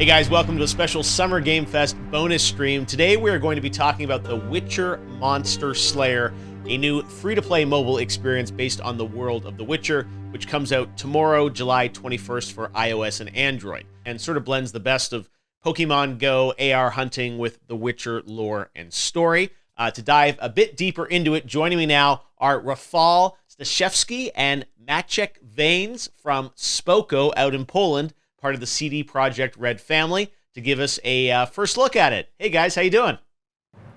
Hey guys, welcome to a special Summer Game Fest bonus stream. Today we are going to be talking about The Witcher Monster Slayer, a new free-to-play mobile experience based on the world of The Witcher, which comes out tomorrow, July 21st for iOS and Android, and sort of blends the best of Pokemon Go AR hunting with The Witcher lore and story. To dive a bit deeper into it, joining me now are Rafał Staszewski and Maciek Vanes from Spokko out in Poland, part of the CD Projekt Red family, to give us a first look at it. Hey guys, how you doing?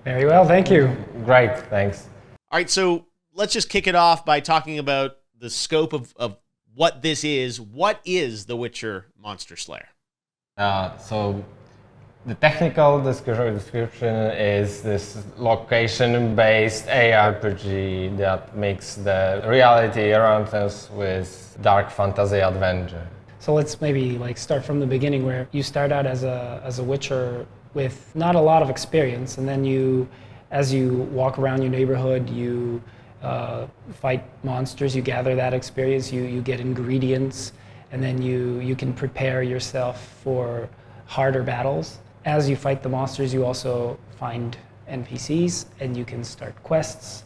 Very well, thank you. Great, thanks. All right, so let's just kick it off by talking about the scope of what this is. What is The Witcher Monster Slayer? So the technical description is this location-based ARPG that makes the reality around us with dark fantasy adventure. So let's maybe start from the beginning, where you start out as a Witcher with not a lot of experience, and then as you walk around your neighborhood, you fight monsters, you gather that experience, you get ingredients, and then you can prepare yourself for harder battles. As you fight the monsters, you also find NPCs, and you can start quests.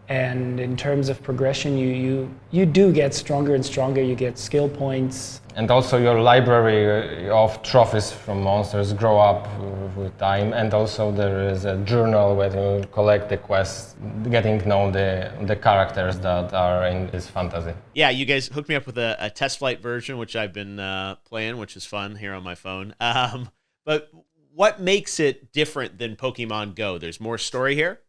And in terms of progression, you do get stronger and stronger. You get skill points. And also your library of trophies from monsters grow up with time. And also there is a journal where you collect the quests, getting to know the characters that are in this fantasy. Yeah, you guys hooked me up with a test flight version, which I've been playing, which is fun here on my phone. But what makes it different than Pokemon Go? There's more story here?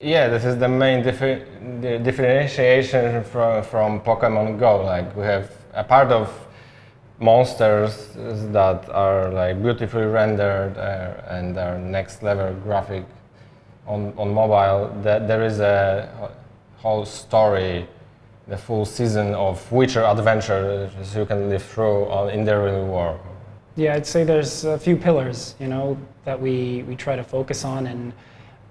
Yeah, this is the main differentiation from Pokemon Go. Like, we have a part of monsters that are beautifully rendered and are next level graphic on mobile. There is a whole story, the full season of Witcher adventure you can live through in the real world. Yeah, I'd say there's a few pillars, that we try to focus on, and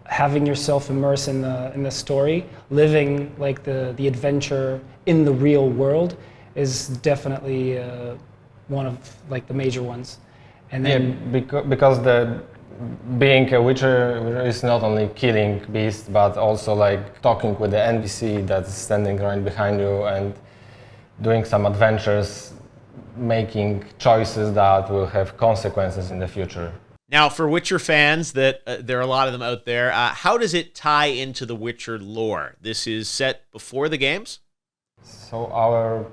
having yourself immersed in the story, living the adventure in the real world is definitely one of the major ones. And then because being a Witcher is not only killing beasts, but also talking with the NPC that's standing right behind you and doing some adventures, making choices that will have consequences in the future. Now, for Witcher fans, there are a lot of them out there, how does it tie into the Witcher lore? This is set before the games? So our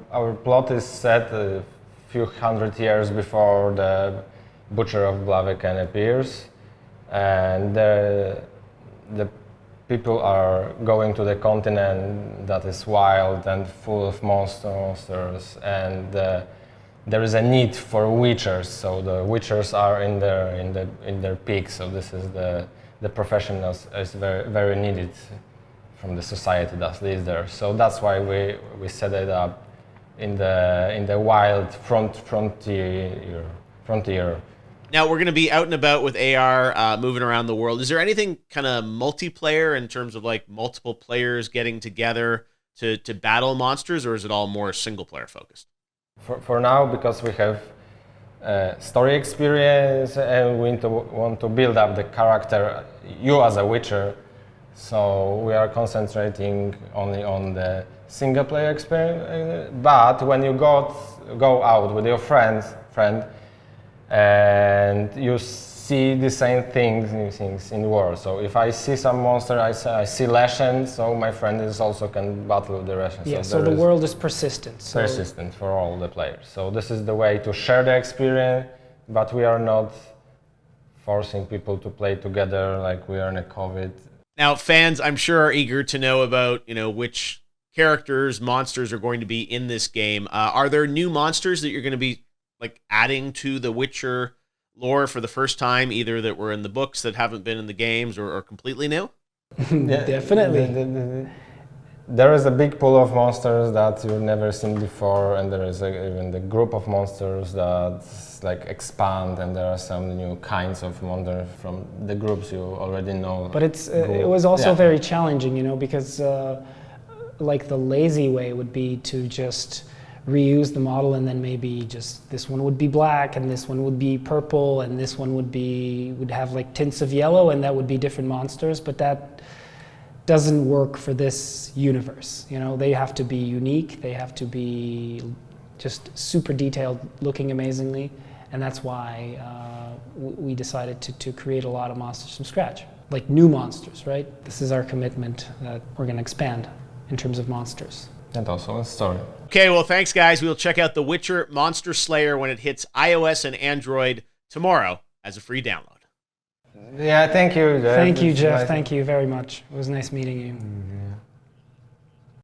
plot is set a few hundred years before the Butcher of Blaviken appears, and the people are going to the continent that is wild and full of monsters, and there is a need for witchers, so the witchers are in their peak. So this is the profession is very, very needed from the society that lives there. So that's why we set it up in the wild frontier. Now we're going to be out and about with AR, moving around the world. Is there anything kind of multiplayer in terms of multiple players getting together to battle monsters, or is it all more single player focused? For now, because we have story experience and we want to build up the character, you as a Witcher, so we are concentrating only on the single player experience. But when you go out with your friend and you see the same things in war. So if I see some monster, I see legend, so my friend also can battle the legend. Yeah, so the world is persistent. Persistent for all the players. So this is the way to share the experience, but we are not forcing people to play together like we are in a COVID. Now, fans, I'm sure, are eager to know about which characters, monsters are going to be in this game. Are there new monsters that you're going to be adding to the Witcher lore for the first time, either that were in the books that haven't been in the games, or completely new? Definitely. There is a big pool of monsters that you've never seen before, and there is even the group of monsters that expand, and there are some new kinds of monsters from the groups you already know. But it was also very challenging, because the lazy way would be to just reuse the model, and then maybe just this one would be black and this one would be purple and this one would have like tints of yellow, and that would be different monsters. But that doesn't work for this universe. You know, they have to be unique. They have to be just super detailed, looking amazingly, and that's why we decided to create a lot of monsters from scratch, like new monsters, right? This is our commitment that we're going to expand in terms of monsters. And also a story. Okay, well, thanks, guys. We'll check out The Witcher Monster Slayer when it hits iOS and Android tomorrow as a free download. Yeah, thank you, Geoff. Thank you, It's Geoff. nice. Thank you very much. It was nice meeting you.